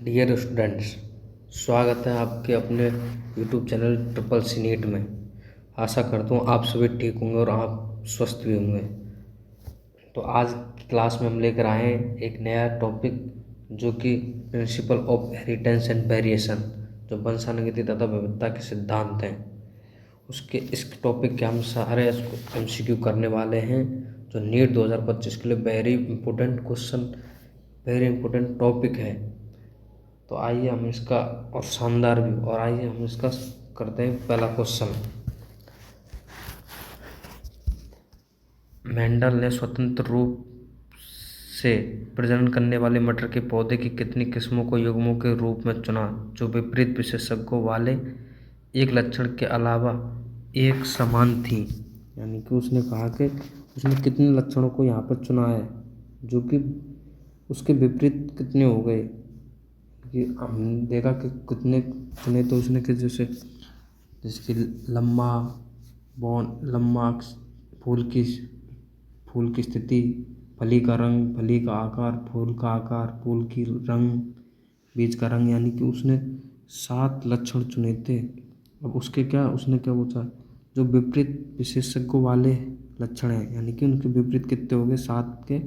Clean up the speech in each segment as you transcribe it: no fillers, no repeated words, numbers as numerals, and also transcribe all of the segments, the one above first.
Dear students, स्वागत है आपके अपने YouTube channel triple C NEET में। आशा करता हूँ आप सभी ठीक होंगे और आप स्वस्थ भी होंगे। तो आज की क्लास में हम लेकर आए हैं एक नया टॉपिक, जो कि principle of inheritance and variation, जो वंशानुगति तथा विविधता के सिद्धांत हैं। उसके इस टॉपिक के हम सारे MCQ करने वाले हैं, जो नीट 2025 के लिए very important question, very important topic है। तो आइए हम इसका, और शानदार भी, और आइए हम इसका करते हैं पहला क्वेश्चन। मेंडल ने स्वतंत्र रूप से प्रजनन करने वाले मटर के पौधे की कितनी किस्मों को युग्मों के रूप में चुना, जो विपरीत विशेषज्ञों वाले एक लक्षण के अलावा एक समान थी। यानी कि उसने कहा कि उसने कितने लक्षणों को यहाँ पर चुना है, जो कि उसके विपरीत कितने हो गए। कि हम देखा कि कितने चुने, तो उसने कि जैसे लम्बा लम्बा फूल की स्थिति, फली का रंग, फली का आकार, फूल का आकार, फूल की रंग, बीज का रंग। यानी कि उसने 7 लक्षण चुने थे। अब उसके उसने क्या पूछा, जो विपरीत विशेषज्ञों वाले लक्षण हैं, यानी कि उनके विपरीत कितने हो गए, 7 के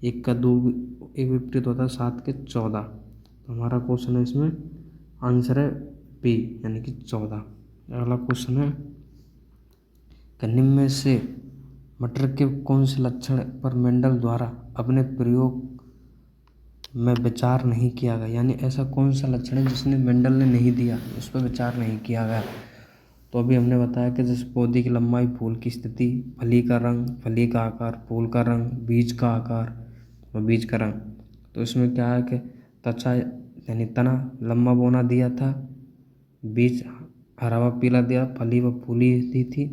1 का 2 एक विपरीत होता है, 7 के 14। तो हमारा क्वेश्चन है, इसमें आंसर है बी, यानी कि 14। अगला क्वेश्चन है, निम्न में से मटर के कौन से लक्षण पर मेंडल द्वारा अपने प्रयोग में विचार नहीं किया गया। यानी ऐसा कौन सा लक्षण है जिसने मेंडल ने नहीं दिया, उस पर विचार नहीं किया गया। तो अभी हमने बताया कि जैसे पौधे की लंबाई, फूल की स्थिति, फली का रंग, फली का आकार, फूल का रंग, बीज का आकार और बीज का रंग। तो इसमें क्या है कि त्वचा यानी तना लंबा बौना दिया था, बीज हरा व पीला दिया, फली व फूली दी थी,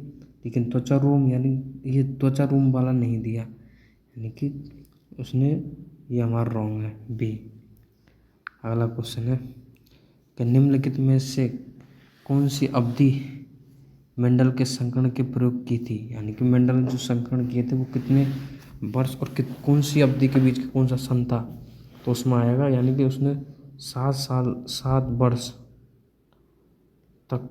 लेकिन त्वचा रूम यानी ये त्वचा रूम वाला नहीं दिया। यानी कि उसने, ये हमारा रॉन्ग है, बी। अगला क्वेश्चन है कि निम्नलिखित में से कौन सी अवधि मेंडल के संकरण के प्रयोग की थी। यानी कि मेंडल ने जो संकरण किए थे वो कितने वर्ष और कौन सी अवधि के बीच कौन सा सन था, तो उसमें आएगा, यानी कि उसने 7 वर्ष तक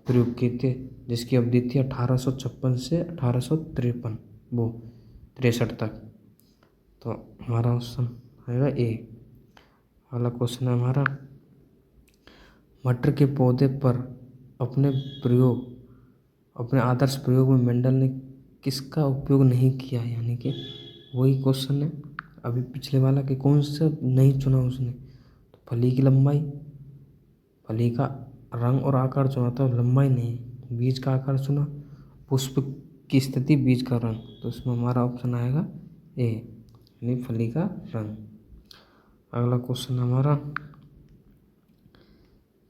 प्रयोग किए थे, जिसकी अवधि थी 1856 से 1853 वो 63 तक। तो हमारा ऑप्शन आएगा ए। अगला क्वेश्चन है हमारा, मटर के पौधे पर अपने आदर्श प्रयोग में मेंडल ने किसका उपयोग नहीं किया। यानी कि वही क्वेश्चन है अभी पिछले वाला, कि कौन सा नहीं चुना उसने। तो फली की लंबाई, फली का रंग और आकार चुना था, लंबाई नहीं। बीज का आकार चुना, पुष्प की स्थिति, बीज का रंग। तो इसमें हमारा ऑप्शन आएगा ए, यानी फली का रंग। अगला क्वेश्चन हमारा,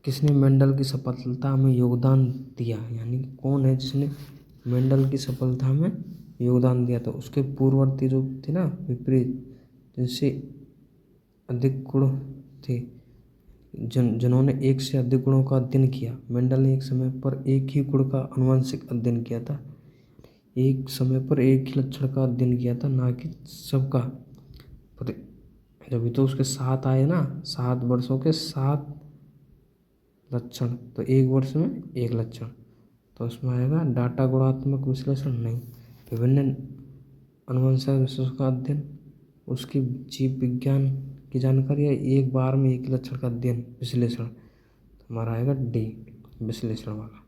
किसने मेंडल की सफलता में योगदान दिया। यानी कौन है जिसने मेंडल की सफलता में योगदान दिया था। उसके पूर्ववर्ती जो थे ना विपरीत, जिनसे अधिक गुण थे, जिन्होंने एक से अधिक गुणों का अध्ययन किया। मेंडल ने एक समय पर एक ही गुण का आनुवंशिक अध्ययन किया था, एक समय पर एक ही लक्षण का अध्ययन किया था, ना कि सबका। पर जब तो उसके 7 आए ना, 7 वर्षों के 7 लक्षण, तो एक वर्ष में एक लक्षण। तो उसमें आएगा डाटा गुणात्मक विश्लेषण नहीं, विभिन्न अनुवंशिक विशेषों का अध्ययन, उसकी जीव विज्ञान की जानकारी, या एक बार में एक ही लक्षण का अध्ययन, विश्लेषण। तो हमारा आएगा डी, विश्लेषण वाला।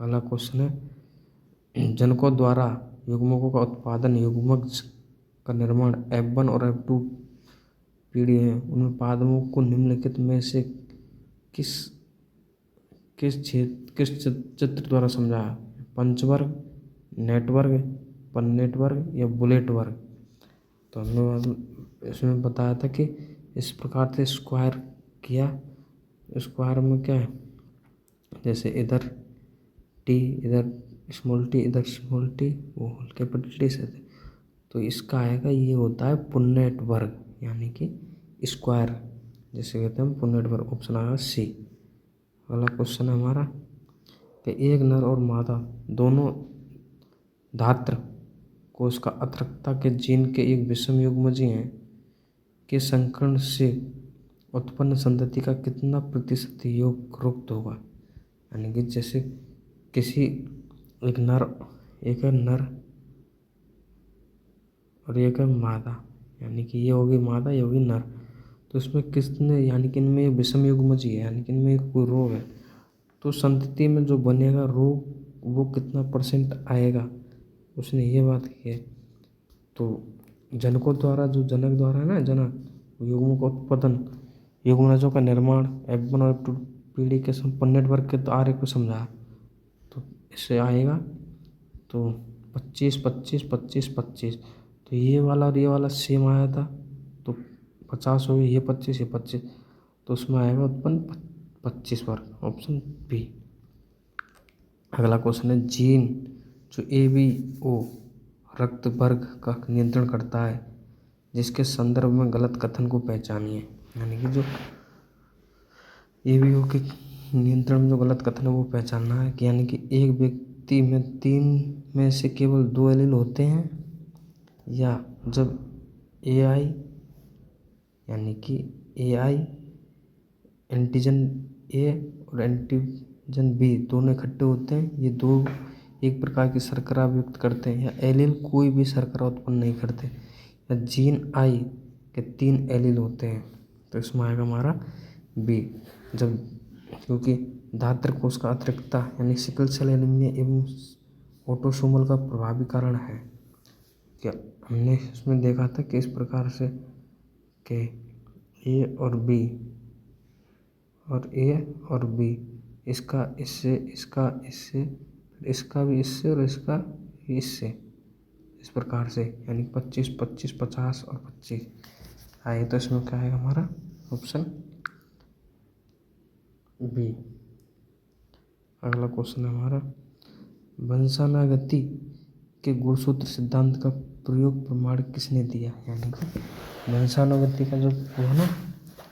अगला क्वेश्चन है, जनकों द्वारा युग्मकों का उत्पादन, युग्मक का निर्माण F1 और F2 पीढ़ी है, उनमें पादपों को निम्नलिखित में से किस चित्र द्वारा समझाया। पंचवर्ग, नेटवर्क, पन नेटवर्क या बुलेट वर्ग। तो हमने इसमें बताया था कि इस प्रकार से स्क्वायर किया। स्क्वायर में क्या है, जैसे इधर टी, इधर स्मॉल टी, इधर स्मॉल टी, वो कैपिटल टी से। तो इसका आएगा, ये होता है पुन्नेट वर्ग, यानी कि स्क्वायर जिसे कहते हैं पुन्नेट वर्ग। ऑप्शन आएगा सी। अगला क्वेश्चन है हमारा कि एक नर और मादा दोनों धात्र कोश का अतृप्तता के जीन के एक विषम युग्मजीव हैं के संकरण से उत्पन्न संतति का कितना प्रतिशत योग रुक्त होगा। यानी कि जैसे किसी एक नर और एक है मादा, यानी कि ये होगी मादा, ये होगी नर। तो इसमें किसने, यानी कि इनमें विषम युग्मज ही है, यानी कि इनमें कोई रोग है, तो संतति में जो बनेगा रोग वो कितना परसेंट आएगा, उसने ये बात की है। तो जनकों द्वारा, जो जनक द्वारा है ना, जनक युग्मों का उत्पादन, युग्मराजों का निर्माण, F1 और F2 पीढ़ी के संपन्न नेटवर्क के आर्य को समझा। तो इससे आएगा तो 25 25 25 25, तो ये वाला और ये वाला सेम आया था, तो 50 हो गई, ये 25 ये 25, तो उसमें आएगा उत्पन्न 25 वर्ग, ऑप्शन बी। अगला क्वेश्चन है, जीन जो ABO रक्त वर्ग का नियंत्रण करता है, जिसके संदर्भ में गलत कथन को पहचानिए। यानी कि जो ABO के नियंत्रण में जो गलत कथन है वो पहचानना है कि, यानी कि एक व्यक्ति में 3 में से केवल 2 एलील होते हैं, या जब AI यानी कि AI एंटीजन A और एंटीजन B दोनों इकट्ठे होते हैं, ये दो एक प्रकार की शर्करा व्यक्त करते हैं, या एलील कोई भी शर्करा उत्पन्न नहीं करते, या जीन I के 3 एलील होते हैं। तो इसमें आएगा हमारा B। जब क्योंकि दात्र कोष का अतिरिक्तता यानी सिकल सेल एनीमिया एवं ऑटोसोमल का प्रभावी कारण है। क्या हमने इसमें देखा था कि इस प्रकार से कि A और B और A और B, इसका इससे, इसका इससे, इसका भी इससे और इसका इससे, इस प्रकार से, यानी 25 25 50 और 25 आए। तो इसमें क्या आएगा हमारा ऑप्शन बी। अगला क्वेश्चन है हमारा, वंशानुगति के गुणसूत्र सिद्धांत का प्रयोग प्रमाण किसने दिया। यानी कि वंशानुगति का जो वो है ना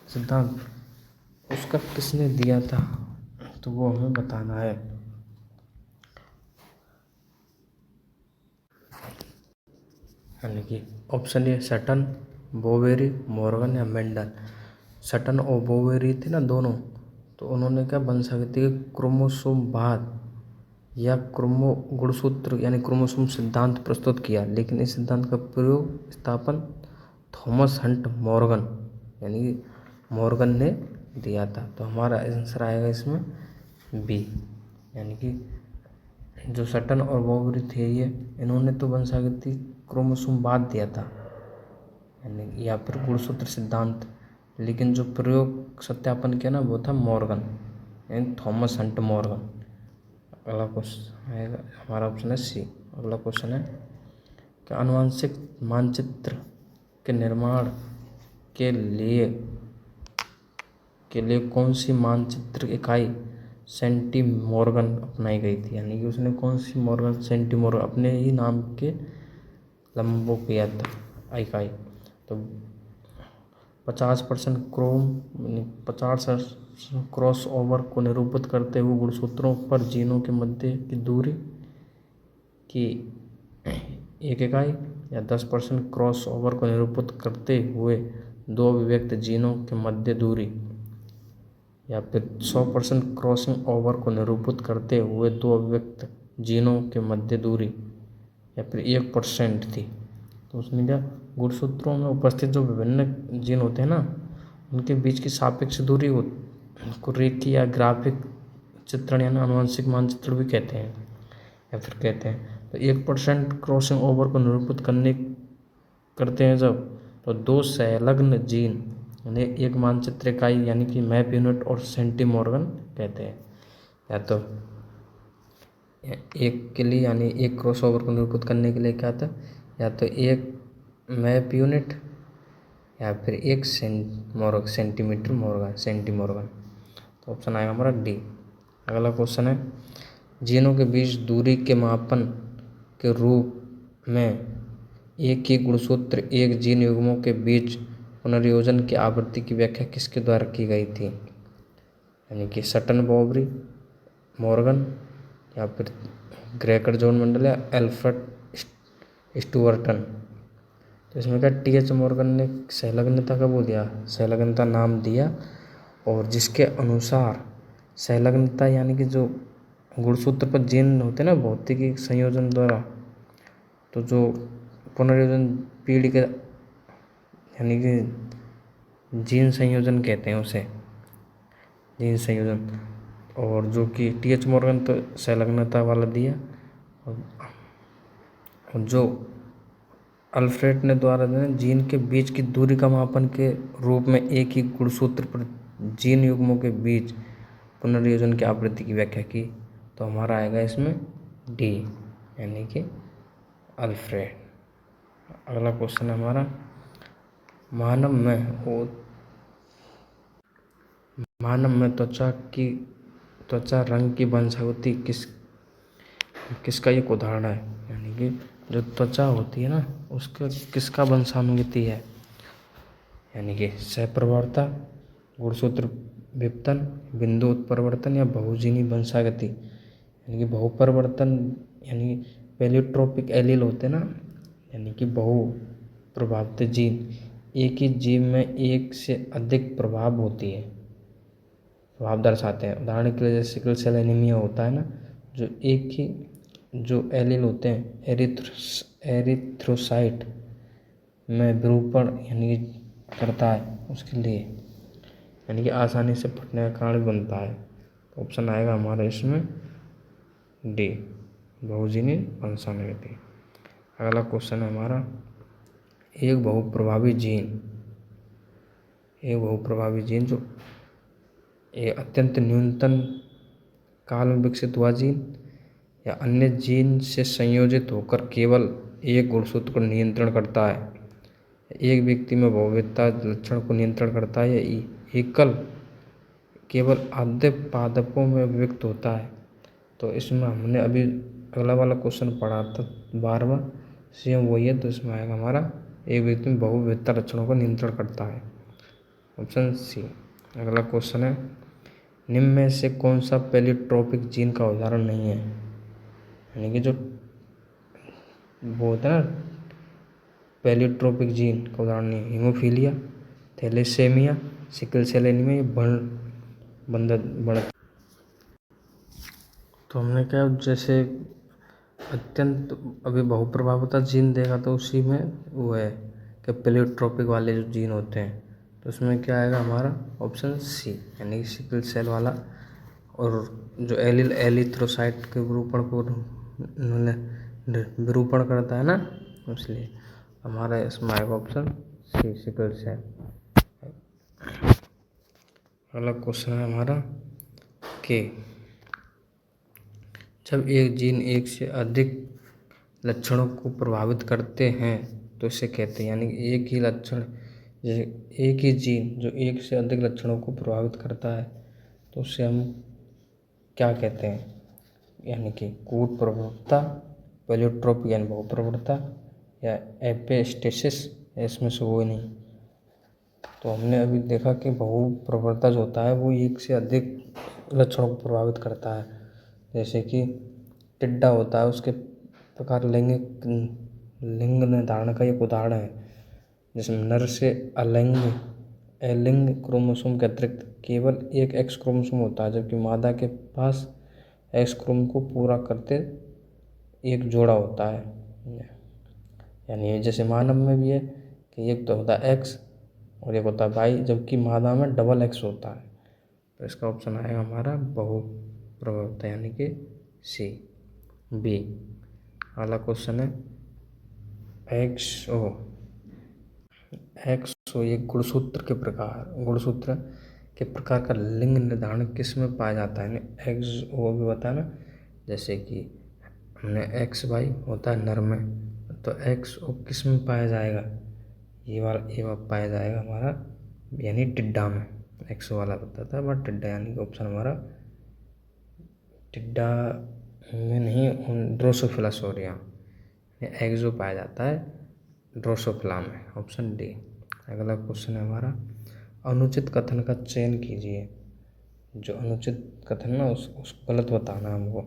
सिद्धांत, उसका किसने दिया था, तो वो हमें बताना है। यानी कि option A Sutton, Boveri, Morgan या मेंडल। सटन और बोवेरी थे ना दोनों, तो उन्होंने क्या वंशानुगति के क्रोमोसोमवाद या गुणसूत्र यानी क्रोमोसोम सिद्धांत प्रस्तुत किया, लेकिन इस सिद्धांत का प्रयोग स्थापन थॉमस हंट मॉर्गन यानी मॉर्गन ने दिया था। तो हमारा आंसर आएगा इसमें बी। यानी कि जो सटन और बोवेरी थे ये, इन्होंने तो वंशानुगति क्रोमोसोमवाद दिया था, यानी या फिर गुणसूत्र सिद्धांत, लेकिन जो प्रयोग सत्यापन किया ना वो था मॉर्गन यानी थॉमस हंट मॉर्गन। अगला क्वेश्चन आएगा हमारा ऑप्शन है सी। अगला क्वेश्चन है कि आनुवंशिक मानचित्र के निर्माण के लिए कौन सी मानचित्र इकाई सेंटीमॉर्गन अपनाई गई थी। यानी कि उसने कौन सी मॉर्गन सेंटीमॉर्गन अपने ही नाम के लंबो किया था इकाई। तो 50% क्रोम 50 क्रॉस ओवर को निरूपित करते हुए गुणसूत्रों पर जीनों के मध्य की दूरी की एक इकाई, या 10% क्रॉस ओवर को निरूपित करते हुए 2 अभिव्यक्त जीनों के मध्य दूरी, या फिर 100% क्रॉसिंग ओवर को निरूपित करते हुए 2 अभिव्यक्त जीनों के मध्य दूरी, या फिर 1% थी। तो उसमें क्या गुणसूत्रों में उपस्थित जो विभिन्न जीन होते हैं ना, उनके बीच की सापेक्ष दूरी को रेखीय या ग्राफिक चित्रण यानी आनुवंशिक मानचित्र भी कहते हैं, या फिर कहते हैं। तो 1% क्रॉसिंग ओवर को निरूपित करते हैं जब, तो 2 संलग्न जीन यानी एक मानचित्र इकाई यानी कि मैप यूनिट और सेंटीमॉर्गन कहते हैं। या तो एक के लिए यानी एक क्रॉस ओवर को निरूपित करने के लिए क्या था, या तो एक मैप यूनिट या फिर एक सेंटीमॉर्गन। तो ऑप्शन आएगा हमारा डी। अगला क्वेश्चन है, जीनों के बीच दूरी के मापन के रूप में एक ही गुणसूत्र एक जीन युग्मों के बीच पुनर्योजन की आवृत्ति की व्याख्या किसके द्वारा की गई थी। यानी कि सटन, बोवेरी, मॉर्गन, या फिर ग्रेकर जॉन मेंडल या एल्फ्रेड स्टुअर्टन। तो इसमें क्या टी.एच. मॉर्गन ने संलग्नता का वो दिया, संलग्नता नाम दिया, और जिसके अनुसार संलग्नता यानी कि जो गुणसूत्र पर जीन होते हैं ना भौतिकी संयोजन द्वारा, तो जो पुनर्योजन पीढ़ी के यानी कि जीन संयोजन कहते हैं उसे, जीन संयोजन। और जो कि टी.एच. मॉर्गन तो संलग्नता वाला दिया, और जो अल्फ्रेड ने द्वारा जीन के बीच की दूरी का मापन के रूप में एक ही गुणसूत्र पर जीन युग्मों के बीच पुनर्योजन की आवृत्ति की व्याख्या की। तो हमारा आएगा इसमें डी यानी कि अल्फ्रेड। अगला क्वेश्चन है हमारा, मानव में त्वचा रंग की वंशावती किसका एक उदाहरण है, यानी कि जो त्वचा होती है ना उसका किसका वंशानुगति है, यानी कि सहप्रवरता, गुणसूत्र विपतन, बिंदु उत्परिवर्तन या बहुजीनी वंशागति। यानी कि बहुपरिवर्तन यानी पेलियोट्रोपिक एलील होते हैं ना, यानी कि बहु प्रभावित जीन, एक ही जीव में एक से अधिक प्रभाव होती है, प्रभाव दर्शाते हैं। उदाहरण के लिए जैसे सिकल सेल एनीमिया होता है ना, जो एक ही जो एलील होते हैं एरिथ्रोसाइट में विरूपण यानी करता है उसके लिए, यानी कि आसानी से फटने का कारण बनता है। तो ऑप्शन आएगा हमारा इसमें डी, बहुजीनी वंशानुगति। अगला क्वेश्चन है हमारा, एक बहुप्रभावी जीन जो एक अत्यंत न्यूनतम काल में विकसित हुआ जीन या अन्य जीन से संयोजित होकर केवल एक गुणसूत्र को नियंत्रण करता है, एक व्यक्ति में बहुविधता लक्षण को नियंत्रण करता है, या एकल केवल आधे पादपों में व्यक्त होता है। तो इसमें हमने अभी अगला वाला क्वेश्चन पढ़ा था 12वां, सेम वही है। तो इसमें आएगा हमारा एक व्यक्ति में बहुविधता लक्षणों को नियंत्रण करता है, ऑप्शन सी। अगला क्वेश्चन है, निम्न में से कौन सा पेलियोट्रोपिक जीन का उदाहरण नहीं है, यानी कि जो वो होता है ना पेलियोट्रोपिक जीन का उदाहरण नहीं है, haemophilia, thalassaemia, sickle cell anaemia, बढ़त। तो हमने क्या जैसे अत्यंत अभी बहुप्रभाविता जीन देखा, तो उसी में वो है कि पेलियोट्रोपिक वाले जो जीन होते हैं, तो उसमें क्या आएगा हमारा ऑप्शन सी, यानी कि सिकल सेल वाला। और जो एरिथ्रोसाइट के विरूपण को विरूपण करता है ना, इसलिए हमारा इसमें आएगा ऑप्शन सी, सिकल सेल। अगला क्वेश्चन है हमारा कि जब एक जीन एक से अधिक लक्षणों को प्रभावित करते हैं तो इसे कहते हैं, यानी कि एक ही लक्षण, जैसे एक ही जीन जो एक से अधिक लक्षणों को प्रभावित करता है तो उसे हम क्या कहते हैं, यानी कि कूट प्रवणता, पेलियोट्रोपी यानी बहुप्रवणता, या एपिस्टेसिस, इसमें से कोई नहीं। तो हमने अभी देखा कि बहुप्रवणता जो होता है वो एक से अधिक लक्षणों को प्रभावित करता है, जैसे कि टिड्डा होता है, उसके प्रकार लिंग निर्धारण का एक उदाहरण है, जिसमें नर से अलिंग क्रोमोसोम के अतिरिक्त केवल एक एक्स क्रोमोसोम होता है, जबकि मादा के पास एक्स क्रोम को पूरा करते एक जोड़ा होता है। यानी जैसे मानव में भी है कि एक तो होता है एक्स और एक होता है वाई, जबकि मादा में डबल एक्स होता है। तो इसका ऑप्शन आएगा हमारा बहुप्रभाविता यानी कि सी, बी। अगला क्वेश्चन है एक्सओ एक गुणसूत्र के प्रकार का लिंग निर्धारण किस में पाया जाता है। एक्सओ भी बताया ना, जैसे कि हमने एक्स वाई होता है नर में, तो एक्सओ किस में पाया जाएगा, ये पाया जाएगा हमारा यानी टिड्डा में। एक्सओ वाला बताता है बट टिड्डा, यानी कि ऑप्शन हमारा टिड्डा में नहीं, ड्रोसोफिला सोरिया एक्सओ पाया जाता है ड्रोसोफिला में, ऑप्शन डी। अगला क्वेश्चन है हमारा, अनुचित कथन का चयन कीजिए। जो अनुचित कथन ना उसको गलत बताना हमको।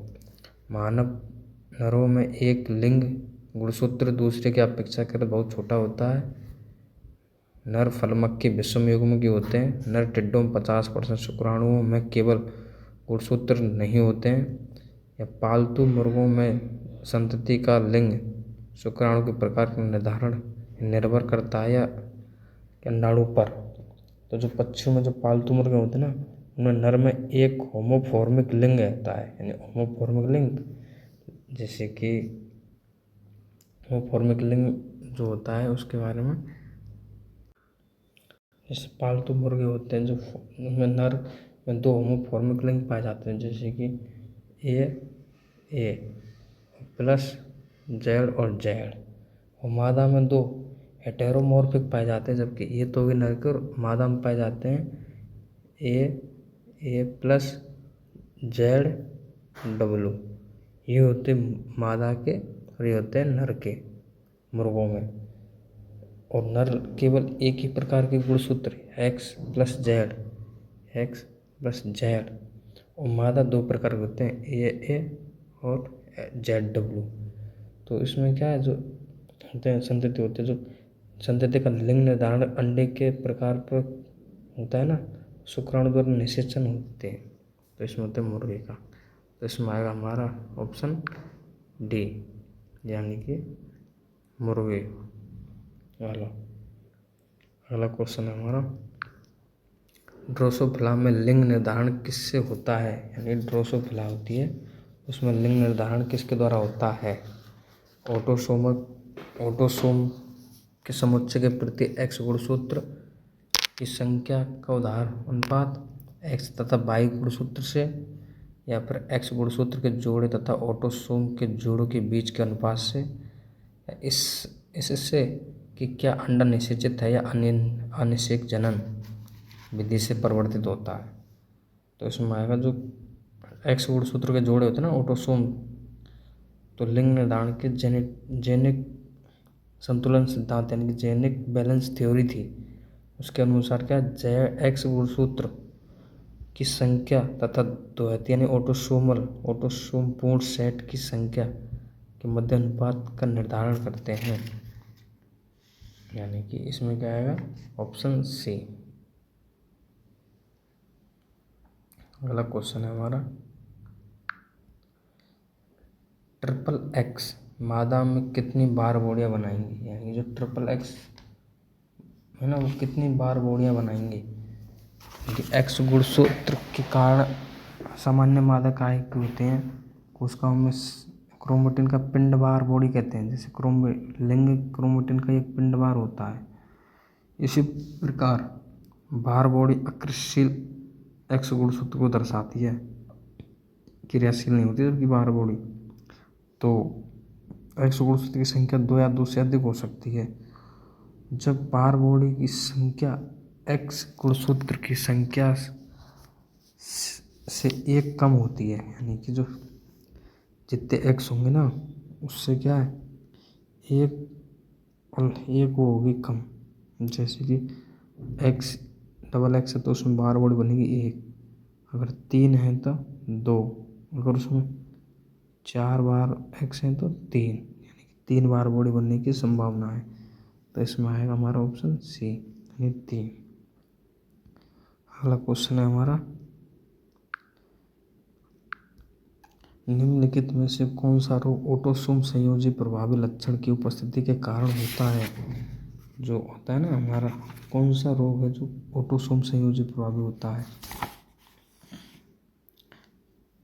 मानव नरों में एक लिंग गुणसूत्र दूसरे की अपेक्षाकृत बहुत छोटा होता है। नर फलमक्खी विषम युग्म होते हैं। नर टिड्डों में 50% शुक्राणुओं में केवल गुणसूत्र नहीं होते हैं। या पालतू मुर्गों में संतति का लिंग शुक्राणु के प्रकार के निर्धारण निर्भर करता है या अंडाणु पर। तो जो पक्षियों में जो पालतू मुर्गे होते हैं ना, उनमें नर में एक होमोफॉर्मिक लिंग रहता है, यानी होमोफॉर्मिक लिंग, जैसे कि होमोफॉर्मिक लिंग जो होता है उसके बारे में, जैसे पालतू मुर्गे होते हैं जो उनमें नर में 2 होमोफॉर्मिक लिंग पाए जाते हैं, जैसे कि ए प्लस जेड और जेड। और मादा में 2 हेटेरोमॉर्फिक पाए जाते हैं, जबकि ये तो भी नर के और मादा में पाए जाते हैं ए प्लस जेड डब्लू। ये होते मादा के और ये होते हैं नर के मुर्गों में। और नर केवल एक ही प्रकार के गुणसूत्र एक्स प्लस जेड और मादा 2 प्रकार के होते हैं ए और जेड डब्लू। तो इसमें क्या है, जो होते हैं संतति होते हैं, जो संतति का लिंग निर्धारण अंडे के प्रकार पर होता है ना, शुक्राणु द्वारा निषेचन होते हैं। तो इसमें होते हैं मुर्गे का। तो इसमें आएगा हमारा ऑप्शन डी, यानी कि मुर्गे वाला। अगला क्वेश्चन है हमारा, ड्रोसोफिला में लिंग निर्धारण किससे होता है? यानी ड्रोसोफिला होती है, उसमें लिंग निर्धारण किसके द्वारा होता है? ऑटोसोम के समुच्चय के प्रति एक्स गुणसूत्र की संख्या का उधार अनुपात, एक्स तथा वाई गुणसूत्र से, या फिर एक्स गुणसूत्र के जोड़े तथा ऑटोसोम के जोड़ों के बीच के अनुपात से, इससे कि क्या अंडा निषेचित है या अनिषेक जनन विधि से परिवर्तित होता है। तो इसमें आएगा जो एक्स गुणसूत्र के जोड़े होते हैं ना, ऑटोसोम। तो लिंग निर्धारण के जेनिक संतुलन सिद्धांत यानी कि जेनिक बैलेंस थ्योरी थी, उसके अनुसार क्या एक्स गुणसूत्र की संख्या तथा द्वैत यानी ऑटोसोम पूर्ण सेट की संख्या के मध्य अनुपात का निर्धारण करते हैं। यानी कि इसमें क्या आएगा, ऑप्शन सी। अगला क्वेश्चन है हमारा, ट्रिपल एक्स मादा में कितनी बार बोड़ियां बनाएंगी? यानी जो ट्रिपल एक्स है ना, वो कितनी बार बोड़ियां बनाएंगी? क्योंकि एक्स गुणसूत्र के कारण सामान्य मादा काहे के होते हैं, कोशिकाओं में क्रोमेटिन का पिंडवार बॉडी कहते हैं। जैसे लिंग क्रोमेटिन का एक पिंडवार होता है, इसी प्रकार भार बॉडी अक्रियशील एक्स गुणसूत्र को दर्शाती है, क्रियाशील नहीं होती जबकि भार बॉडी। तो एक्स गुणसूत्र की संख्या 2 या 2 से अधिक हो सकती है। जब भार बॉडी की संख्या एक्स गुणसूत्र की संख्या से 1 कम होती है, यानी कि जो जितने एक्स होंगे ना, उससे क्या है, एक वो होगी कम। जैसे कि एक्स डबल एक्स है तो उसमें बार बॉडी बनेगी 1, अगर 3 है तो 2, अगर उसमें 4 बार एक्स है तो 3, यानी कि 3 बार बॉडी बनने की संभावना है। तो इसमें आएगा हमारा ऑप्शन सी, यानी 3। अगला क्वेश्चन है हमारा, निम्नलिखित में से कौन सा रोग ऑटोसोम संयोजी प्रभावी लक्षण की उपस्थिति के कारण होता है? जो होता है ना हमारा, कौन सा रोग है जो ऑटोसोम संयोजी प्रभावी होता है?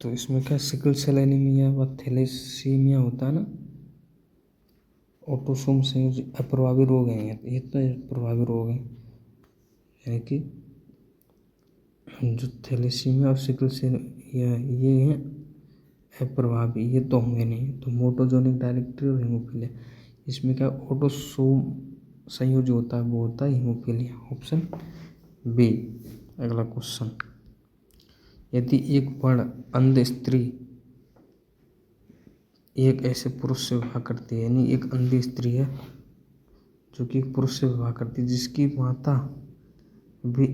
तो इसमें क्या सिकल सेल एनीमिया व थैलेसीमिया होता है ना, ऑटोसोम संयोजी अप्रभावी रोग हैं। ये तो प्रभावी रोग हैं, यानी कि जो थैलेसीमिया और सिकल सेल ये हैं अप्रभावी, ये तो होंगे नहीं। तो मोटोजोनिक डायरेक्टरी और हीमोफीलिया, इसमें क्या ऑटोसोम संयोजी होता है, वो होता है हीमोफीलिया, ऑप्शन बी। अगला क्वेश्चन, यदि एक वर्ण अंध स्त्री एक ऐसे पुरुष से विवाह करती है, यानी एक अंधी स्त्री है जो कि एक पुरुष से विवाह करती है जिसकी माता भी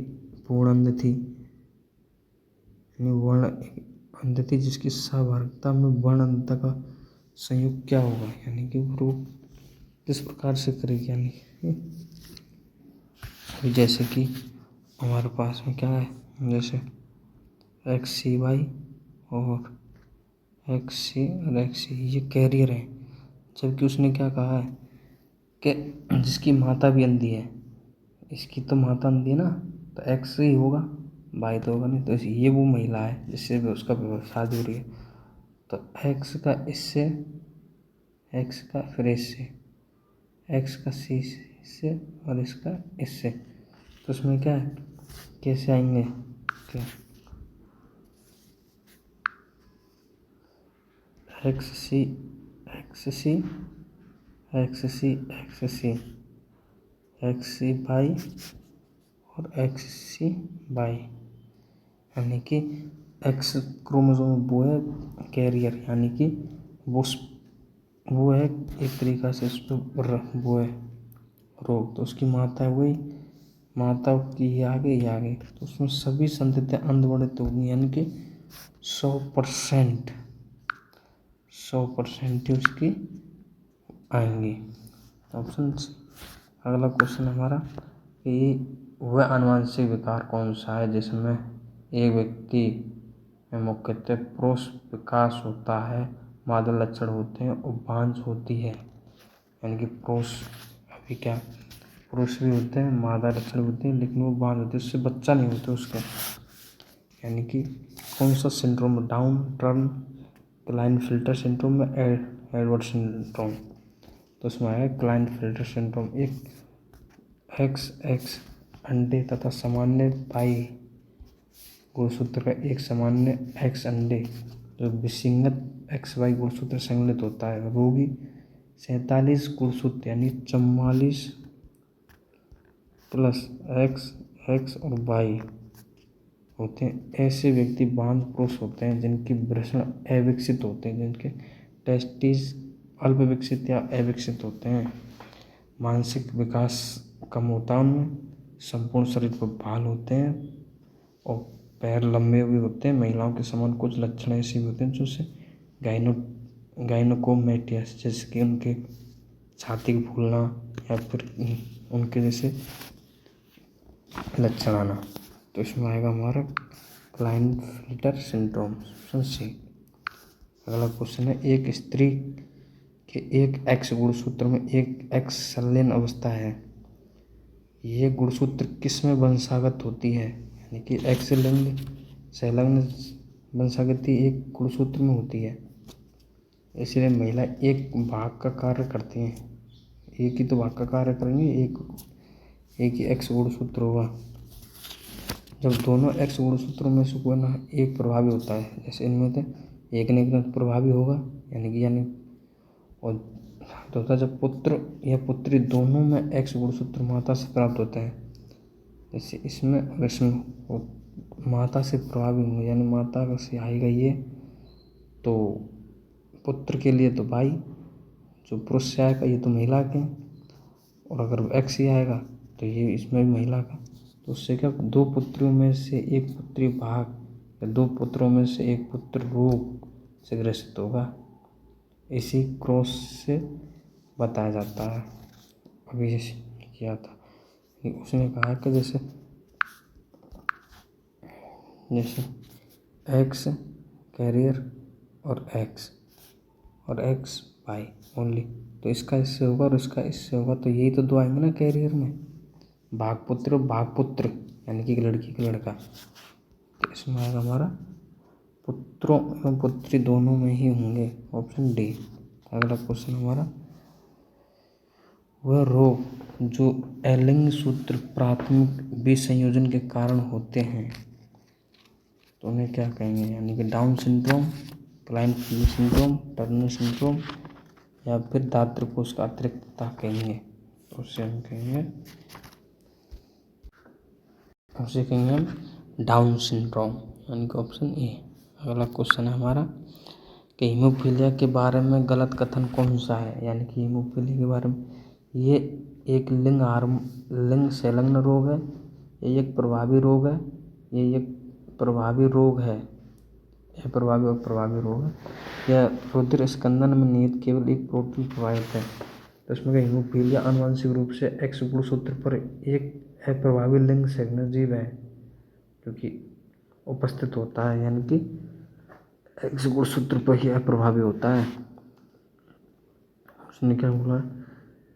पूर्ण अंध थी, यानी वर्ण अंध थी, जिसकी सहभागिता में वर्ण अंधता का संयोग क्या होगा, यानी कि वो रोग किस प्रकार से करेगी, यानी अभी जैसे कि हमारे पास में क्या है, जैसे XCY और XC और XC ये कैरियर है, जबकि उसने क्या कहा है कि जिसकी माता भी अंधी है, इसकी तो माता अंधी है ना, तो X ही होगा, Y तो होगा नहीं, तो ये वो महिला है जिससे भी उसका शादी हो रही है, तो X का इससे, X का फिर इससे, X का C इससे और इसका इससे, तो उसमें क्या है, कैसे आएंगे क्या, XC XC XC XC XCY और XCY, यानी कि X क्रोमोसोम वो है कैरियर, यानी कि वो है एक तरीक़ा से उस पर वो है रोग, तो उसकी माता है वही, माता की ये आगे, तो उसमें सभी संततियाँ अंधवड़ित होगी, यानी कि 100% ही उसकी आएंगी। ऑप्शन अगला क्वेश्चन हमारा कि वह आनुवंशिक विकार कौन सा है जिसमें एक व्यक्ति में मुख्यतः पुरुष विकास होता है, मादा लक्षण होते हैं और बांझ होती है, यानी कि पुरुष अभी क्या पुरुष भी होते हैं, मादा लक्षण होते हैं, लेकिन वो बांझ होते हैं, उससे बच्चा नहीं होते उसके, यानी कि कौन सा सिंड्रोम, डाउन टर्न क्लाइनफिल्टर सिंड्रोम में एडवर्ड सिंड्रोम, तो उसमें है क्लाइनफिल्टर सिंड्रोम। एक XX अंडे तथा सामान्य पाई गुणसूत्र का एक सामान्य X अंडे जो विसंगत XY गुणसूत्र संलग्न होता है, रोगी 47 गुणसूत्र यानी 44 प्लस X और Y होते हैं। ऐसे व्यक्ति बांझ पुरुष होते हैं जिनके वृषण अविकसित होते हैं, जिनके टेस्टिस अल्प विकसित या अविकसित होते हैं, मानसिक विकास कम होता है उनमें, संपूर्ण शरीर पर बाल होते हैं और पैर लंबे भी होते हैं, महिलाओं के समान कुछ लक्षण ऐसे भी होते हैं जिससे गाइनोकोमैटियास, जैसे कि उनके छाती का फूलना या फिर उनके जैसे लक्षण आना, तो इसमें आएगा हमारा क्लाइनफिल्टर सिंड्रोम। सी अगला क्वेश्चन है, एक स्त्री के एक X गुणसूत्र में एक X संलयन अवस्था है, ये गुणसूत्र किस में वंशागत होती है, यानी कि X लिंग संलग्न वंशागति एक गुणसूत्र में होती है, इसलिए महिला एक भाग का कार्य करती हैं, एक ही तो भाग का कार्य करेंगे, एक ही X गुणसूत्र होगा। जब दोनों X गुणसूत्रों में से कोई ना एक प्रभावी होता है, जैसे इनमें से एक न एक तो प्रभावी होगा, यानी और तो होता है जब पुत्र या पुत्री दोनों में X गुणसूत्र माता से प्राप्त होते हैं, जैसे इसमें और इसमें माता से प्रभावी होंगे, यानी माता का से आएगा ये, तो पुत्र के लिए तो भाई, जो पुरुष से आएगा ये तो महिला के, और अगर X ही आएगा तो ये इसमें भी महिला का, तो उससे क्या दो पुत्रियों में से एक पुत्री भाग या दो पुत्रों में से एक पुत्र रोग से ग्रसित होगा, इसी क्रॉस से बताया जाता है। अभी जैसे किया था उसने कहा कि जैसे X कैरियर और X Y ओनली, तो इसका इससे होगा और इसका इससे होगा, तो यही तो दो आएंगे ना कैरियर में, भागपुत्र और भागपुत्र, यानी कि लड़की का लड़का, तो इसमें आएगा हमारा पुत्रों एवं पुत्री दोनों में ही होंगे, ऑप्शन डी। अगला क्वेश्चन हमारा, वह रोग जो एलिंग सूत्र प्राथमिक विसंयोजन के कारण होते हैं, तो उन्हें क्या कहेंगे, यानी कि down syndrome, Klinefelter syndrome, Turner syndrome या फिर दात्र कोश का अतिरिक्तता कहेंगे, तो उसे हम कहेंगे हम डाउन सिंड्रोम, यानी कि ऑप्शन ए। अगला क्वेश्चन है हमारा कि हीमोफीलिया के बारे में गलत कथन कौन सा है, यानी कि हीमोफीलिया के बारे में ये एक लिंग संलग्न रोग है, ये एक प्रभावी रोग है, ये एक प्रभावी रोग है, अप्रभावी और प्रभावी रोग है। या रुधिर स्कंदन में निहित केवल एक प्रोटीन प्रभावित है। तो इसमें हीमोफीलिया आनुवंशिक रूप से X गुणसूत्र पर एक अप्रभावी लिंग संयोजन है क्योंकि उपस्थित होता है, यानी कि X गुणसूत्र पर ही अप्रभावी होता है। उसने क्या बोला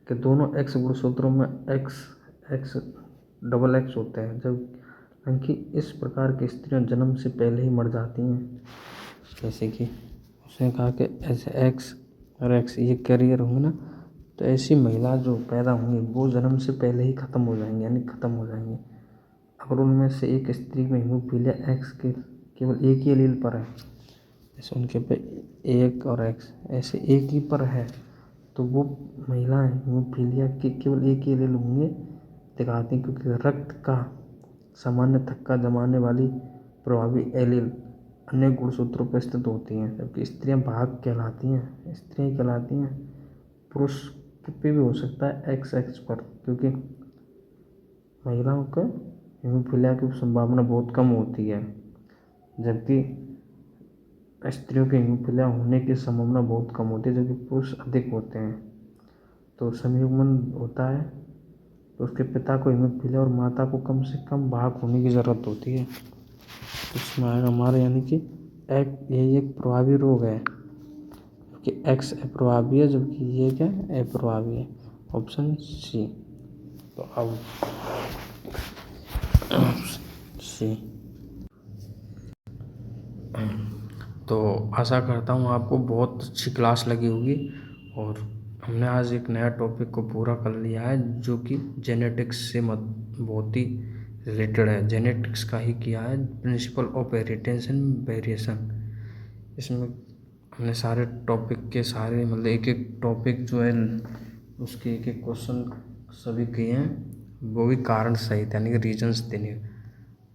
कि दोनों X गुणसूत्रों में XX होते हैं, जबकि इस प्रकार की स्त्रियां जन्म से पहले ही मर जाती हैं। जैसे कि उसने कहा कि ऐसे X और X ये कैरियर होंगे ना, तो ऐसी महिला जो पैदा होंगी वो जन्म से पहले ही ख़त्म हो जाएंगी, यानी ख़त्म हो जाएंगी। अगर उनमें से एक स्त्री में हीमोफीलिया X के केवल एक ही एलील पर है, जैसे उनके पे 1 और X ऐसे एक ही पर है, तो वो महिलाएं हीमोफीलिया के केवल एक ही एलील होंगे दिखाती हैं, क्योंकि रक्त का सामान्य थक्का जमाने वाली प्रभावी एलील अन्य गुणसूत्रों पर स्थित होती हैं, जबकि स्त्रियां भाग कहलाती हैं, स्त्रियां कहलाती हैं। पुरुष पे भी हो सकता है XX पर, क्योंकि महिलाओं का हीमोफीलिया की संभावना बहुत कम होती है, जबकि स्त्रियों के हीमोफीलिया होने की संभावना बहुत कम होती है, जबकि पुरुष अधिक होते हैं। तो संयुग्मन होता है तो उसके पिता को हीमोफीलिया और माता को कम से कम भाग होने की ज़रूरत होती है। इसमें आएगा हमारे, यानी कि यही एक प्रभावी रोग है कि X अप्रभावी है, जबकि ये क्या अप्रभावी है, ऑप्शन सी। तो अब सी। तो आशा करता हूँ आपको बहुत अच्छी क्लास लगी होगी, और हमने आज एक नया टॉपिक को पूरा कर लिया है जो कि जेनेटिक्स से बहुत ही रिलेटेड है। जेनेटिक्स का ही किया है, principle of inheritance and variation. इसमें हमने सारे टॉपिक के सारे मतलब एक एक टॉपिक जो है उसके एक एक क्वेश्चन सभी किए हैं, वो भी कारण सहित, यानी कि रीजंस देने।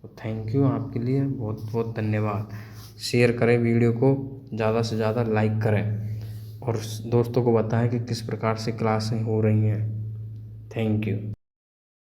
तो थैंक यू, आपके लिए बहुत बहुत धन्यवाद। शेयर करें वीडियो को, ज़्यादा से ज़्यादा लाइक करें, और दोस्तों को बताएं कि किस प्रकार से क्लासें हो रही हैं। Thank you.